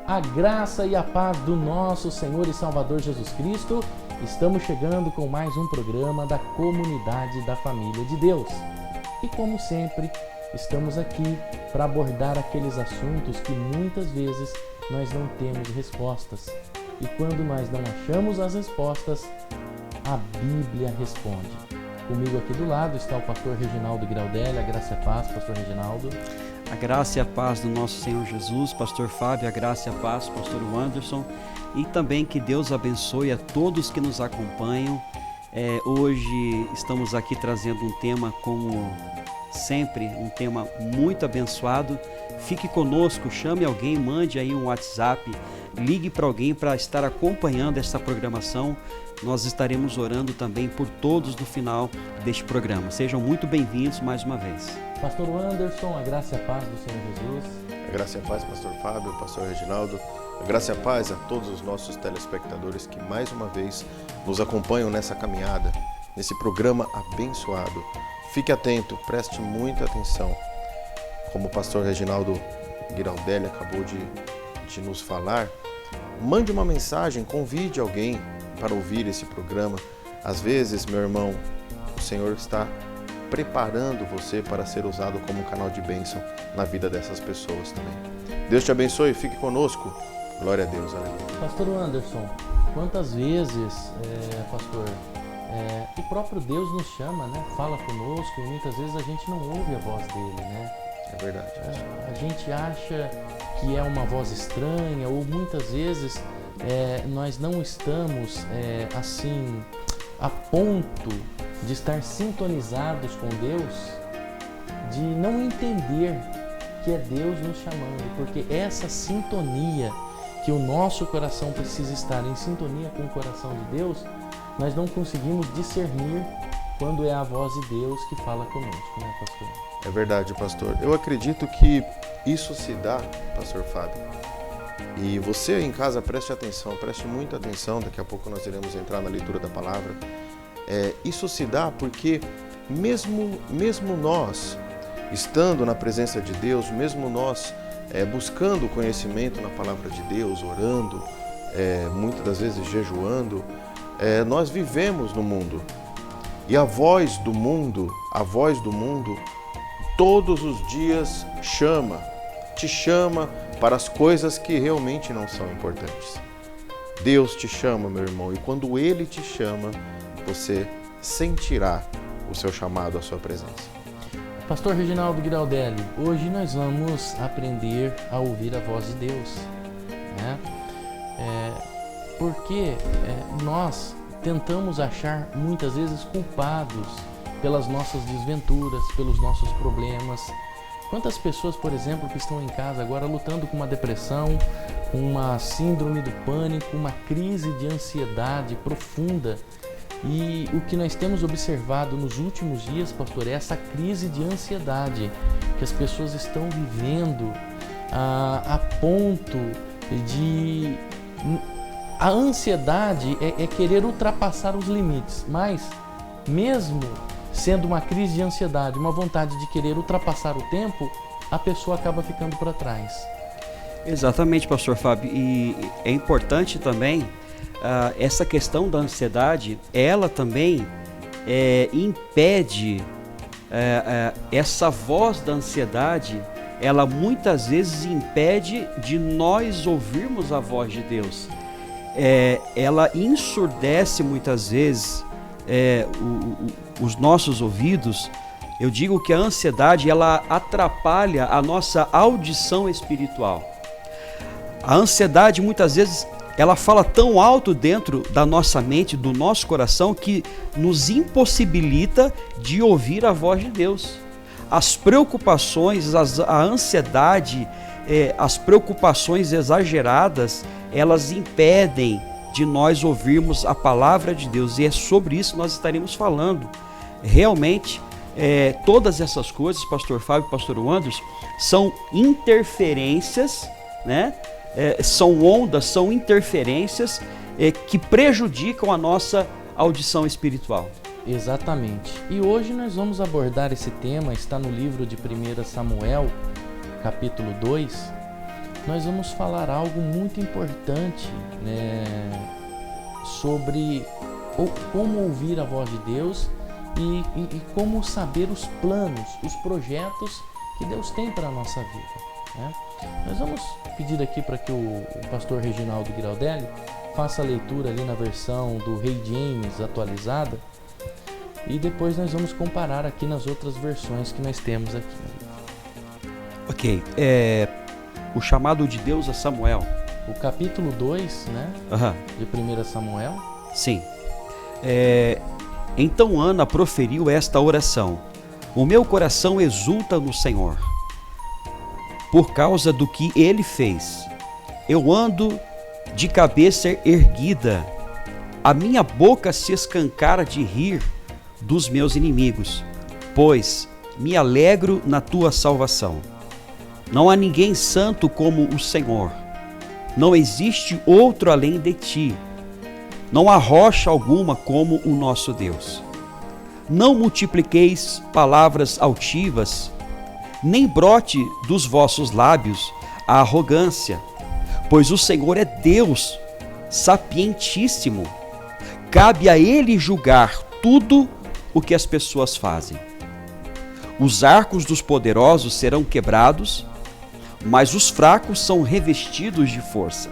A graça e a paz do nosso Senhor e Salvador Jesus Cristo. Estamos chegando com mais um programa da Comunidade da Família de Deus. E como sempre, estamos aqui para abordar aqueles assuntos que muitas vezes nós não temos respostas. E quando nós não achamos as respostas, a Bíblia responde. Comigo aqui do lado está o pastor Reginaldo Giraldelli. A graça e a paz, pastor Reginaldo. A graça e a paz do nosso Senhor Jesus, pastor Fábio, a graça e a paz, pastor Anderson, e também que Deus abençoe a todos que nos acompanham. Hoje estamos aqui trazendo um tema, como sempre, um tema muito abençoado. Fique conosco, chame alguém, mande aí um WhatsApp, ligue para alguém para estar acompanhando essa programação. Nós estaremos orando também por todos no final deste programa. Sejam muito bem-vindos mais uma vez. Pastor Anderson, a graça e a paz do Senhor Jesus. A graça e a paz, pastor Fábio, pastor Reginaldo. A graça e a paz a todos os nossos telespectadores que mais uma vez nos acompanham nessa caminhada, nesse programa abençoado. Fique atento, preste muita atenção. Como o pastor Reginaldo Giraldelli acabou de nos falar, mande uma mensagem, convide alguém para ouvir esse programa. Às vezes, meu irmão, o Senhor está preparando você para ser usado como um canal de bênção na vida dessas pessoas também. Deus te abençoe, fique conosco. Glória a Deus, aleluia. Pastor Anderson, quantas vezes, pastor, o próprio Deus nos chama, né? Fala conosco e muitas vezes a gente não ouve a voz dele, né? É verdade. A gente acha que é uma voz estranha ou muitas vezes nós não estamos assim a ponto de estar sintonizados com Deus, de não entender que é Deus nos chamando, porque essa sintonia que o nosso coração precisa estar em sintonia com o coração de Deus, nós não conseguimos discernir quando é a voz de Deus que fala conosco, né, pastor? É verdade, pastor. Eu acredito que isso se dá, pastor Fábio, e você em casa preste atenção, preste muita atenção, daqui a pouco nós iremos entrar na leitura da palavra. Isso se dá porque mesmo nós, estando na presença de Deus, mesmo nós buscando conhecimento na palavra de Deus, orando, muitas das vezes jejuando, nós vivemos no mundo. E a voz do mundo, todos os dias te chama para as coisas que realmente não são importantes. Deus te chama, meu irmão, e quando Ele te chama, você sentirá o seu chamado, a sua presença. Pastor Reginaldo Giraldelli, hoje nós vamos aprender a ouvir a voz de Deus, né? Porque nós tentamos achar muitas vezes culpados pelas nossas desventuras, pelos nossos problemas. Quantas pessoas, por exemplo, que estão em casa agora lutando com uma depressão, uma síndrome do pânico, uma crise de ansiedade profunda. E o que nós temos observado nos últimos dias, pastor, é essa crise de ansiedade que as pessoas estão vivendo a ponto de... A ansiedade é querer ultrapassar os limites, mas mesmo sendo uma crise de ansiedade, uma vontade de querer ultrapassar o tempo, a pessoa acaba ficando para trás. Exatamente, pastor Fábio, e é importante também essa questão da ansiedade, ela também impede essa voz da ansiedade, ela muitas vezes impede de nós ouvirmos a voz de Deus. Ela ensurdece muitas vezes os nossos ouvidos. Eu digo que a ansiedade, ela atrapalha a nossa audição espiritual. A ansiedade muitas vezes ela fala tão alto dentro da nossa mente, do nosso coração, que nos impossibilita de ouvir a voz de Deus. As preocupações, a ansiedade, as preocupações exageradas, elas impedem de nós ouvirmos a palavra de Deus. E é sobre isso que nós estaremos falando. Realmente, todas essas coisas, pastor Fábio e pastor Anderson, são interferências, né? São ondas, são interferências que prejudicam a nossa audição espiritual. Exatamente. E hoje nós vamos abordar esse tema, está no livro de 1 Samuel, capítulo 2, nós vamos falar algo muito importante, né, sobre como ouvir a voz de Deus e como saber os planos, os projetos que Deus tem para a nossa vida, né? Nós vamos pedir aqui para que o pastor Reginaldo Giraldelli faça a leitura ali na versão do Rei James atualizada e depois nós vamos comparar aqui nas outras versões que nós temos aqui. Ok, o chamado de Deus a Samuel. O capítulo 2, né, de 1 Samuel. Sim. Então Ana proferiu esta oração: o meu coração exulta no Senhor, por causa do que Ele fez. Eu ando de cabeça erguida, a minha boca se escancara de rir dos meus inimigos, pois me alegro na tua salvação. Não há ninguém santo como o Senhor, não existe outro além de ti, não há rocha alguma como o nosso Deus. Não multipliqueis palavras altivas, nem brote dos vossos lábios a arrogância, pois o Senhor é Deus sapientíssimo, cabe a Ele julgar tudo o que as pessoas fazem. Os arcos dos poderosos serão quebrados, mas os fracos são revestidos de força.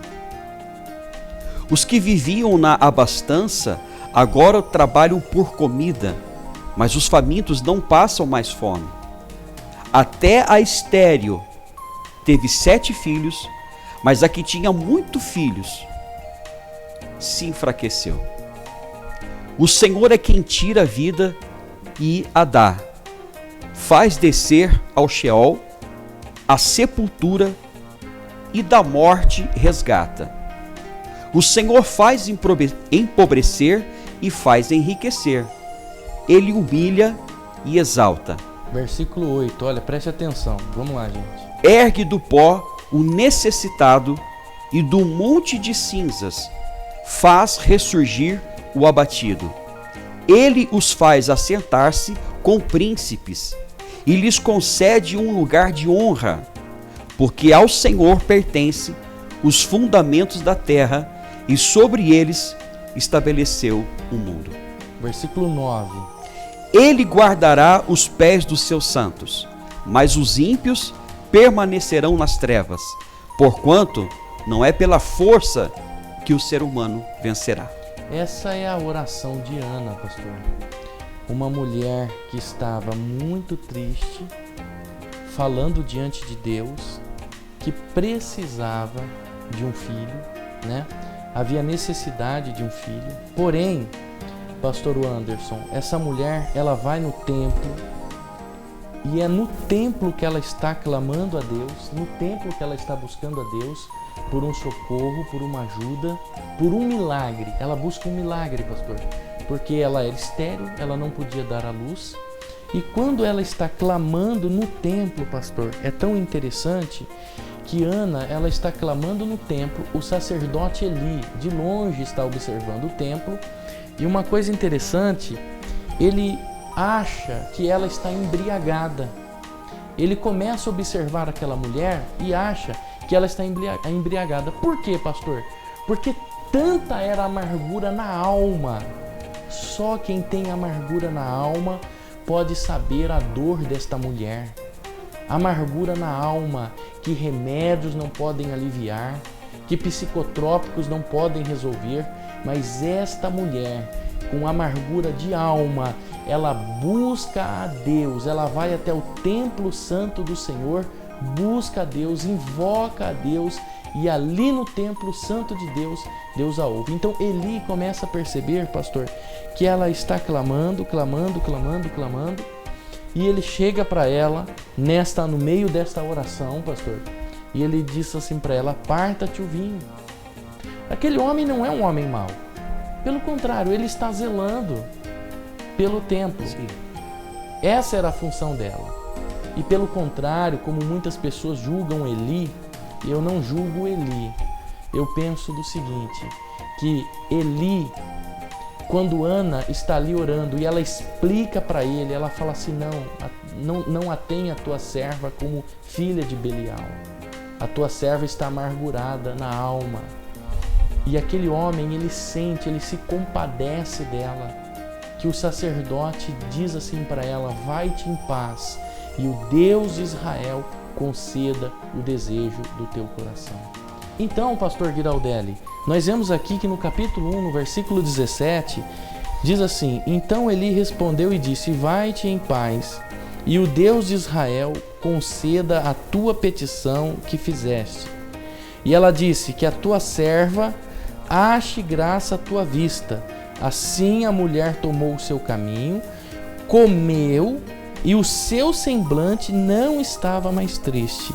Os que viviam na abastança agora trabalham por comida, mas os famintos não passam mais fome. Até a estéril teve 7 filhos, mas a que tinha muitos filhos se enfraqueceu. O Senhor é quem tira a vida e a dá, faz descer ao Sheol, a sepultura, e da morte resgata. O Senhor faz empobrecer e faz enriquecer. Ele humilha e exalta. Versículo 8, olha, preste atenção. Vamos lá, gente. Ergue do pó o necessitado e do monte de cinzas faz ressurgir o abatido. Ele os faz assentar-se com príncipes e lhes concede um lugar de honra, porque ao Senhor pertence os fundamentos da terra e sobre eles estabeleceu o mundo. Versículo 9. Ele guardará os pés dos seus santos, mas os ímpios permanecerão nas trevas, porquanto não é pela força que o ser humano vencerá. Essa é a oração de Ana, pastor. Uma mulher que estava muito triste, falando diante de Deus, que precisava de um filho, né? Havia necessidade de um filho. Porém, pastor Anderson, essa mulher, ela vai no templo, e é no templo que ela está clamando a Deus, no templo que ela está buscando a Deus por um socorro, por uma ajuda, por um milagre. Ela busca um milagre, pastor, porque ela era estéril, ela não podia dar à luz. E quando ela está clamando no templo, pastor, é tão interessante que Ana, ela está clamando no templo, o sacerdote Eli, de longe, está observando o templo. E uma coisa interessante, ele acha que ela está embriagada. Ele começa a observar aquela mulher e acha que ela está embriagada. Por quê, pastor? Porque tanta era a amargura na alma. Só quem tem amargura na alma pode saber a dor desta mulher. Amargura na alma que remédios não podem aliviar, que psicotrópicos não podem resolver, mas esta mulher, com amargura de alma, ela busca a Deus, ela vai até o templo santo do Senhor, busca a Deus, invoca a Deus, e ali no templo santo de Deus, Deus a ouve. Então Eli começa a perceber, pastor, que ela está clamando, e ele chega para ela no meio desta oração, pastor, e ele diz assim para ela: aparta-te o vinho. Aquele homem não é um homem mau, pelo contrário, ele está zelando pelo templo. Sim. Essa era a função dela. E pelo contrário, como muitas pessoas julgam Eli, eu não julgo Eli. Eu penso do seguinte, que Eli, quando Ana está ali orando e ela explica para ele, ela fala assim: não a tenha tua serva como filha de Belial. a tua serva está amargurada na alma. E aquele homem, ele sente, ele se compadece dela, que o sacerdote diz assim para ela: vai-te em paz, e o Deus de Israel conceda o desejo do teu coração. Então, pastor Giraldelli, nós vemos aqui que no capítulo 1, no versículo 17, diz assim: então Eli respondeu e disse: vai-te em paz, e o Deus de Israel conceda a tua petição que fizeste. E ela disse: que a tua serva ache graça à tua vista. Assim a mulher tomou o seu caminho, comeu, e o seu semblante não estava mais triste.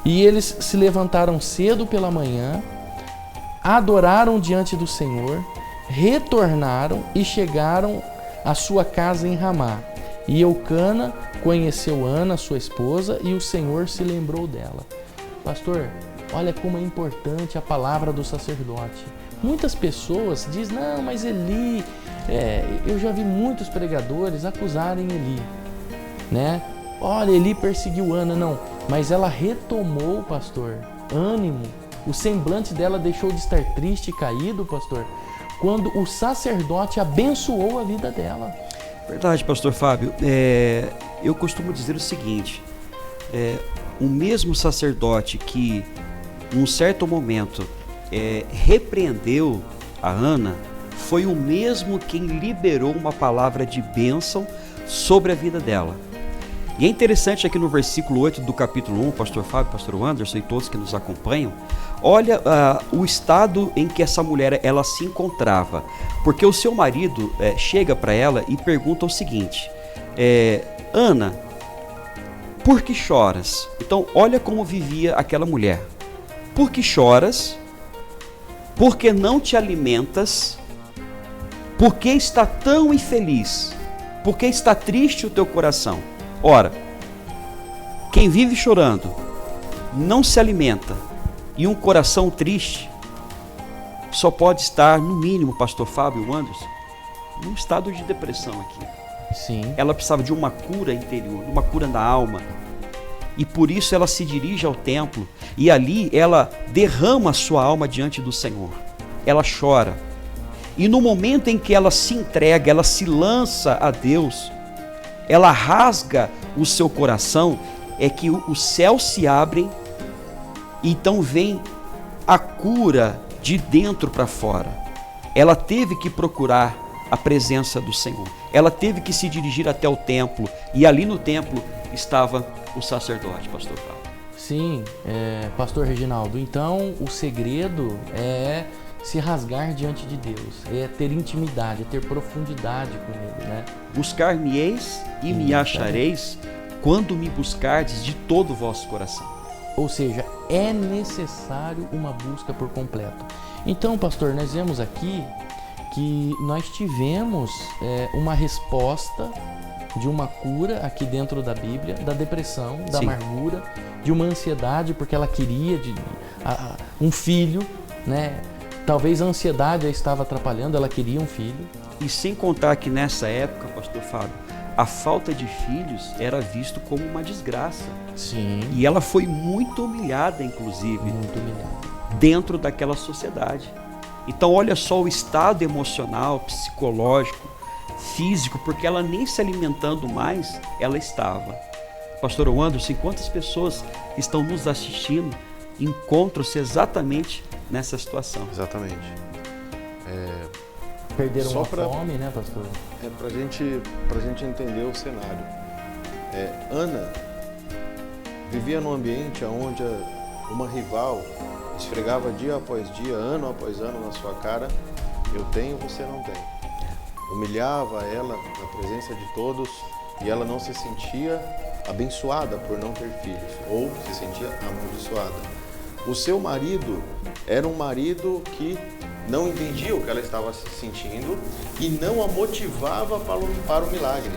E eles se levantaram cedo pela manhã, adoraram diante do Senhor, retornaram e chegaram à sua casa em Ramá. E Eucana conheceu Ana, sua esposa, e o Senhor se lembrou dela. Pastor, olha como é importante a palavra do sacerdote. Muitas pessoas dizem: não, mas Eli, eu já vi muitos pregadores acusarem Eli, né? Olha, Eli perseguiu Ana. Não, mas ela retomou, pastor, ânimo. O semblante dela deixou de estar triste e caído, pastor, quando o sacerdote abençoou a vida dela. Verdade, pastor Fábio. Eu costumo dizer o seguinte: o mesmo sacerdote que, num certo momento, repreendeu a Ana, foi o mesmo quem liberou uma palavra de bênção sobre a vida dela. E é interessante aqui no versículo 8 do capítulo 1, pastor Fábio, pastor Anderson e todos que nos acompanham, olha o estado em que essa mulher ela se encontrava, porque o seu marido chega para ela e pergunta o seguinte: Ana, por que choras? Então olha como vivia aquela mulher. Por que choras? Por que não te alimentas? Por que está tão infeliz? Por que está triste o teu coração? Ora, quem vive chorando, não se alimenta, e um coração triste, só pode estar, no mínimo, pastor Fábio Anderson, num estado de depressão aqui. Sim. Ela precisava de uma cura interior, uma cura da alma. E por isso ela se dirige ao templo, e ali ela derrama a sua alma diante do Senhor. Ela chora. E no momento em que ela se entrega, ela se lança a Deus, ela rasga o seu coração, é que os céus se abrem, e então vem a cura de dentro para fora. Ela teve que procurar a presença do Senhor. Ela teve que se dirigir até o templo, e ali no templo estava o sacerdote, pastor Paulo. Sim, pastor Reginaldo, então o segredo é se rasgar diante de Deus, é ter intimidade, é ter profundidade com Ele, né? Buscar-me-eis e me achareis quando me buscardes de todo o vosso coração. Ou seja, é necessário uma busca por completo. Então, pastor, nós vemos aqui que nós tivemos uma resposta de uma cura aqui dentro da Bíblia, da depressão, da amargura, de uma ansiedade porque ela queria um filho, né? Talvez a ansiedade a estava atrapalhando, ela queria um filho. E sem contar que nessa época, pastor Fábio, a falta de filhos era visto como uma desgraça. Sim. E ela foi muito humilhada, inclusive, dentro daquela sociedade. Então olha só o estado emocional, psicológico, físico, porque ela nem se alimentando mais, ela estava. Pastor Anderson, quantas pessoas que estão nos assistindo encontram-se exatamente nessa situação? Exatamente. Perderam a fome, né, pastor? Pra gente entender o cenário. Ana vivia num ambiente onde uma rival esfregava dia após dia, ano após ano na sua cara: eu tenho, você não tem. Humilhava ela na presença de todos, e ela não se sentia abençoada por não ter filhos, ou se sentia amaldiçoada. O seu marido era um marido que não entendia o que ela estava sentindo e não a motivava para o milagre.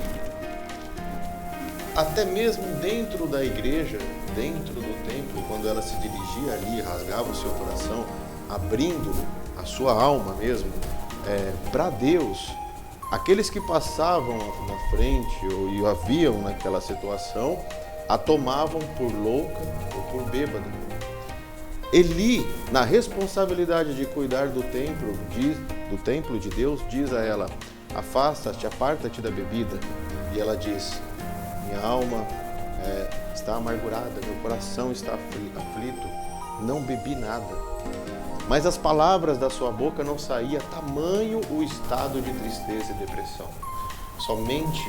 Até mesmo dentro da igreja, dentro do templo, quando ela se dirigia ali, rasgava o seu coração, abrindo a sua alma mesmo para Deus, aqueles que passavam na frente ou a viam naquela situação, a tomavam por louca ou por bêbada. Eli, na responsabilidade de cuidar do templo de Deus, diz a ela: afasta-te, aparta-te da bebida. E ela diz: minha alma está amargurada, meu coração está aflito, não bebi nada. Mas as palavras da sua boca não saíam, tamanho o estado de tristeza e depressão. Somente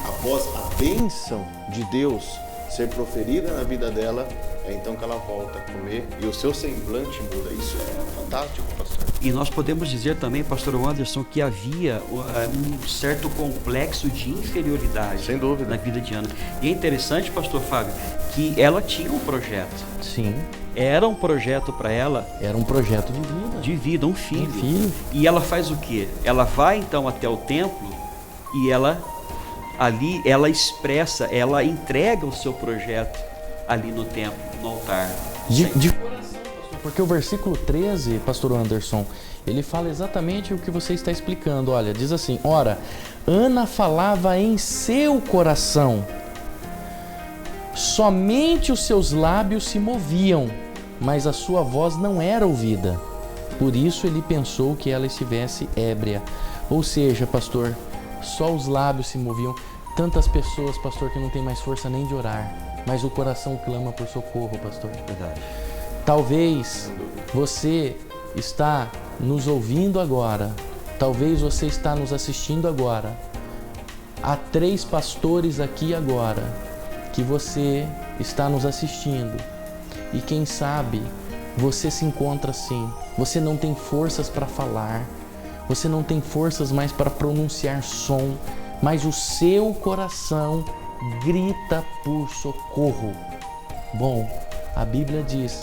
após a bênção de Deus ser proferida na vida dela, é então que ela volta a comer e o seu semblante muda. Isso é fantástico, pastor. E nós podemos dizer também, pastor Anderson, que havia um certo complexo de inferioridade, sem dúvida, na vida de Ana. E é interessante, pastor Fábio, que ela tinha um projeto. Sim. Era um projeto para ela. Era um projeto de vida. De vida, um filho. Um filho. E ela faz o quê? Ela vai então até o templo e ela expressa, ela entrega o seu projeto ali no templo, no altar. De coração, pastor, porque o versículo 13, pastor Anderson, ele fala exatamente o que você está explicando. Olha, diz assim: ora, Ana falava em seu coração, somente os seus lábios se moviam, mas a sua voz não era ouvida. Por isso ele pensou que ela estivesse ébria. Ou seja, pastor, só os lábios se moviam. Tantas pessoas, pastor, que não tem mais força nem de orar, mas o coração clama por socorro, pastor. Verdade. Talvez você está nos ouvindo agora, talvez você está nos assistindo agora. Há 3 pastores aqui agora que você está nos assistindo. E quem sabe você se encontra assim, você não tem forças para falar, você não tem forças mais para pronunciar som, mas o seu coração grita por socorro. Bom, a Bíblia diz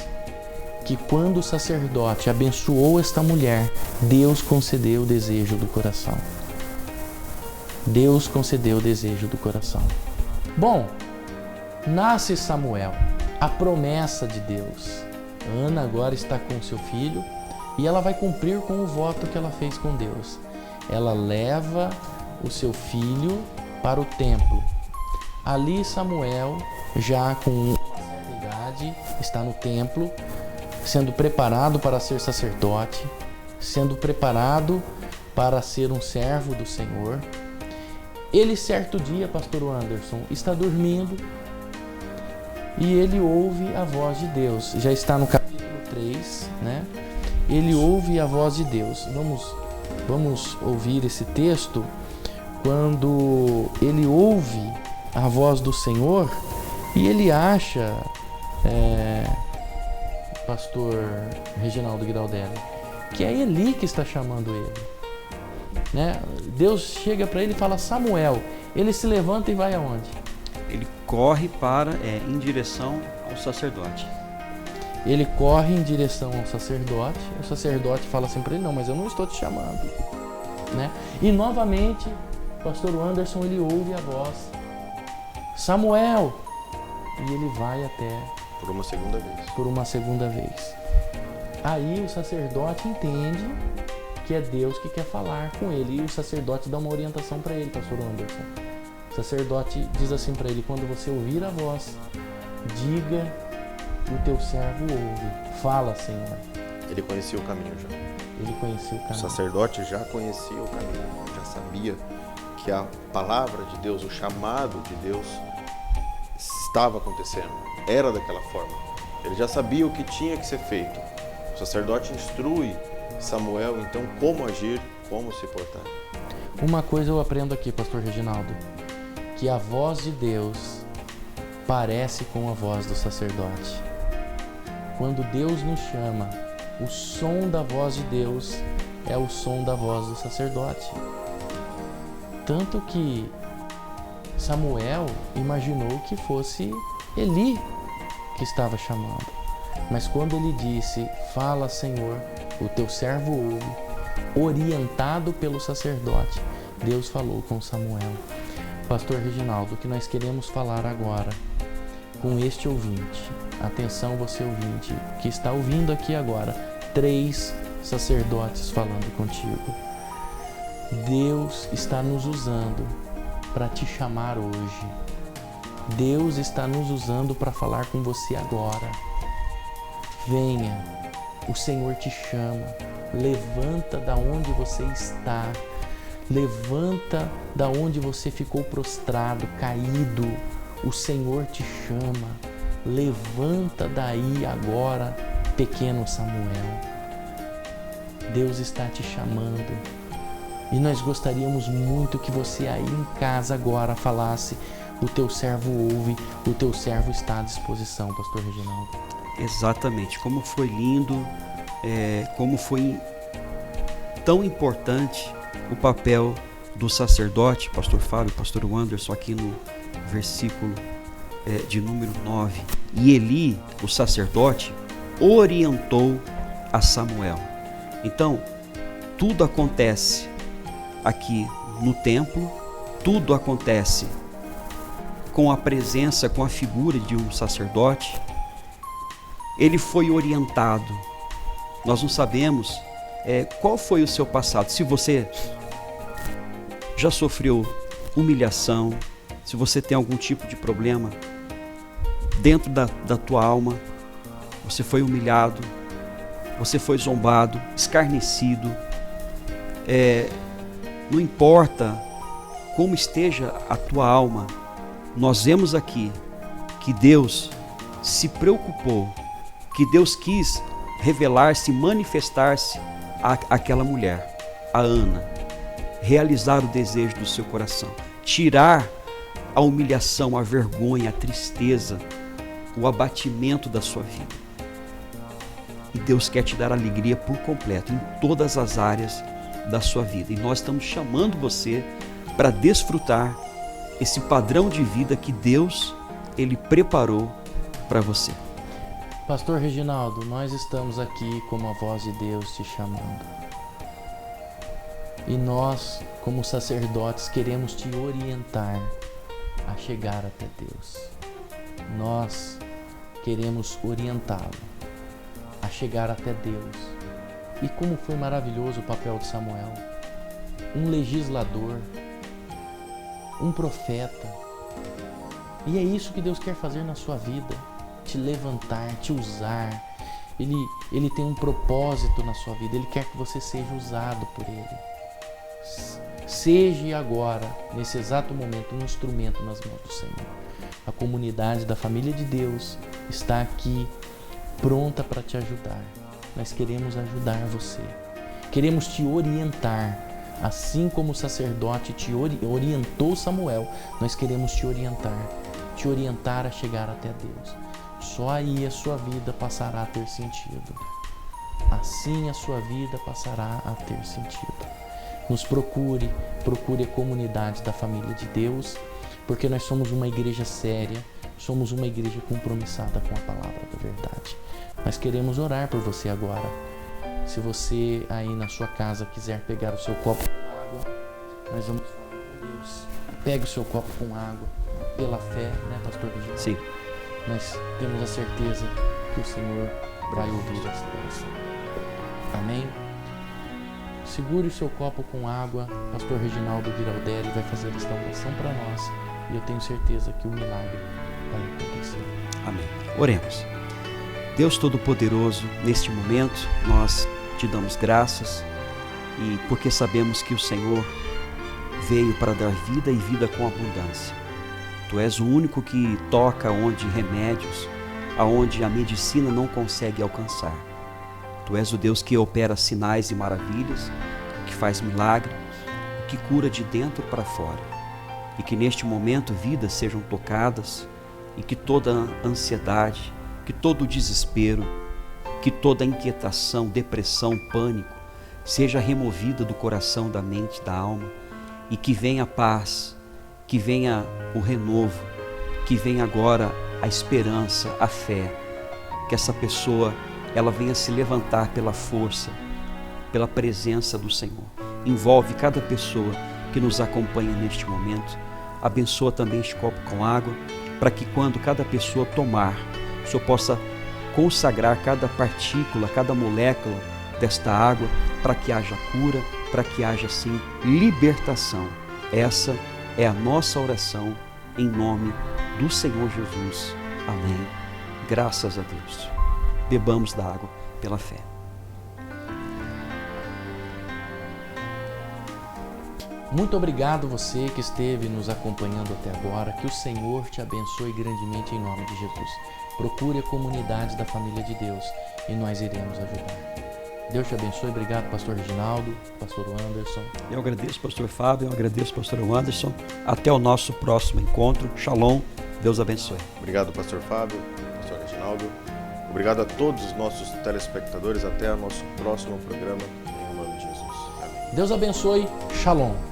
que quando o sacerdote abençoou esta mulher, Deus concedeu o desejo do coração. Deus concedeu o desejo do coração. Bom, nasce Samuel, a promessa de Deus. Ana agora está com seu filho e ela vai cumprir com o voto que ela fez com Deus. Ela leva o seu filho para o templo. Ali Samuel, já com uma certa idade, está no templo, sendo preparado para ser sacerdote, sendo preparado para ser um servo do Senhor. Ele, certo dia, pastor Anderson, está dormindo e ele ouve a voz de Deus. Já está no capítulo 3, né? Ele ouve a voz de Deus. Vamos ouvir esse texto. Quando ele ouve a voz do Senhor e ele acha, pastor Reginaldo Giraldelli, que é Eli que está chamando ele, né? Deus chega para ele e fala: Samuel. Ele se levanta e vai aonde? Ele corre em direção ao sacerdote. Ele corre em direção ao sacerdote. O sacerdote fala assim para ele: não, mas eu não estou te chamando, né? E novamente, pastor Anderson, ele ouve a voz: Samuel. E ele vai até por uma segunda vez. Aí o sacerdote entende que é Deus que quer falar com ele, e o sacerdote dá uma orientação para ele, pastor Anderson. O sacerdote diz assim para ele: quando você ouvir a voz, diga: o teu servo ouve. Fala, Senhor. Ele conhecia o caminho já. Ele conhecia o caminho. O sacerdote já conhecia o caminho, já sabia que a palavra de Deus, o chamado de Deus estava acontecendo, era daquela forma. Ele já sabia o que tinha que ser feito. O sacerdote instrui Samuel, então, como agir, como se portar. Uma coisa eu aprendo aqui, pastor Reginaldo, que a voz de Deus parece com a voz do sacerdote. Quando Deus nos chama, o som da voz de Deus é o som da voz do sacerdote. Tanto que Samuel imaginou que fosse Eli que estava chamando. Mas quando ele disse: fala, Senhor, o teu servo ouve, orientado pelo sacerdote, Deus falou com Samuel. Pastor Reginaldo, o que nós queremos falar agora com este ouvinte, atenção você ouvinte, que está ouvindo aqui agora, 3 sacerdotes falando contigo. Deus está nos usando para te chamar hoje. Deus está nos usando para falar com você agora. Venha, o Senhor te chama. Levanta da onde você está. Levanta da onde você ficou prostrado, caído. O Senhor te chama. Levanta daí agora, pequeno Samuel. Deus está te chamando. E nós gostaríamos muito que você aí em casa agora falasse: o teu servo ouve, o teu servo está à disposição, pastor Reginaldo. Exatamente, como foi lindo, como foi tão importante o papel do sacerdote, pastor Fábio, pastor Wanderson, aqui no versículo de número 9. E Eli, o sacerdote, orientou a Samuel. Então, tudo acontece aqui no templo, tudo acontece com a presença, com a figura de um sacerdote. Ele foi orientado. Nós não sabemos qual foi o seu passado. Se você já sofreu humilhação, se você tem algum tipo de problema dentro da tua alma, você foi humilhado, você foi zombado, escarnecido, não importa como esteja a tua alma, nós vemos aqui que Deus se preocupou, que Deus quis revelar-se, manifestar-se àquela mulher, a Ana, realizar o desejo do seu coração, tirar a humilhação, a vergonha, a tristeza, o abatimento da sua vida. E Deus quer te dar alegria por completo, em todas as áreas da sua vida. E nós estamos chamando você para desfrutar esse padrão de vida que Deus, Ele preparou para você. Pastor Reginaldo, nós estamos aqui como a voz de Deus te chamando. E nós, como sacerdotes, queremos te orientar a chegar até Deus. Nós queremos orientá-lo a chegar até Deus. E como foi maravilhoso o papel de Samuel, um legislador, um profeta. E é isso que Deus quer fazer na sua vida, te levantar, te usar. Ele tem um propósito na sua vida, Ele quer que você seja usado por Ele. Seja agora, nesse exato momento, um instrumento nas mãos do Senhor. A comunidade da família de Deus está aqui, pronta para te ajudar. Nós queremos ajudar você. Queremos te orientar. Assim como o sacerdote te orientou Samuel, nós queremos te orientar a chegar até Deus. Só aí a sua vida passará a ter sentido. Assim a sua vida passará a ter sentido. Nos procure a comunidade da família de Deus, porque nós somos uma igreja séria, somos uma igreja compromissada com a palavra da verdade. Nós queremos orar por você agora. Se você aí na sua casa quiser pegar o seu copo com água, nós vamos falar com Deus. Pegue o seu copo com água, pela fé, né, pastor Vigil? Sim. Nós temos a certeza que o Senhor vai ouvir essa oração. Amém? Segure o seu copo com água, pastor Reginaldo Giraldelli vai fazer esta oração para nós e eu tenho certeza que o milagre vai acontecer. Amém. Oremos. Deus Todo-Poderoso, neste momento nós te damos graças e porque sabemos que o Senhor veio para dar vida e vida com abundância. Tu és o único que toca onde remédios, aonde a medicina não consegue alcançar. Tu és o Deus que opera sinais e maravilhas, que faz milagre, que cura de dentro para fora. E que neste momento vidas sejam tocadas e que toda ansiedade, que todo desespero, que toda inquietação, depressão, pânico seja removida do coração, da mente, da alma e que venha a paz, que venha o renovo, que venha agora a esperança, a fé, que essa pessoa ela venha se levantar pela força, pela presença do Senhor. Envolve cada pessoa que nos acompanha neste momento. Abençoa também este copo com água, para que quando cada pessoa tomar, o Senhor possa consagrar cada partícula, cada molécula desta água, para que haja cura, para que haja sim libertação. Essa é a nossa oração em nome do Senhor Jesus. Amém. Graças a Deus. Bebamos da água pela fé. Muito obrigado você que esteve nos acompanhando até agora. Que o Senhor te abençoe grandemente em nome de Jesus. Procure a comunidade da família de Deus e nós iremos ajudar. Deus te abençoe. Obrigado, pastor Reginaldo, pastor Anderson. Eu agradeço, pastor Fábio, eu agradeço, pastor Anderson. Até o nosso próximo encontro. Shalom. Deus abençoe. Obrigado, pastor Fábio, pastor Reginaldo. Obrigado a todos os nossos telespectadores. Até o nosso próximo programa. Em nome de Jesus. Amém. Deus abençoe. Shalom.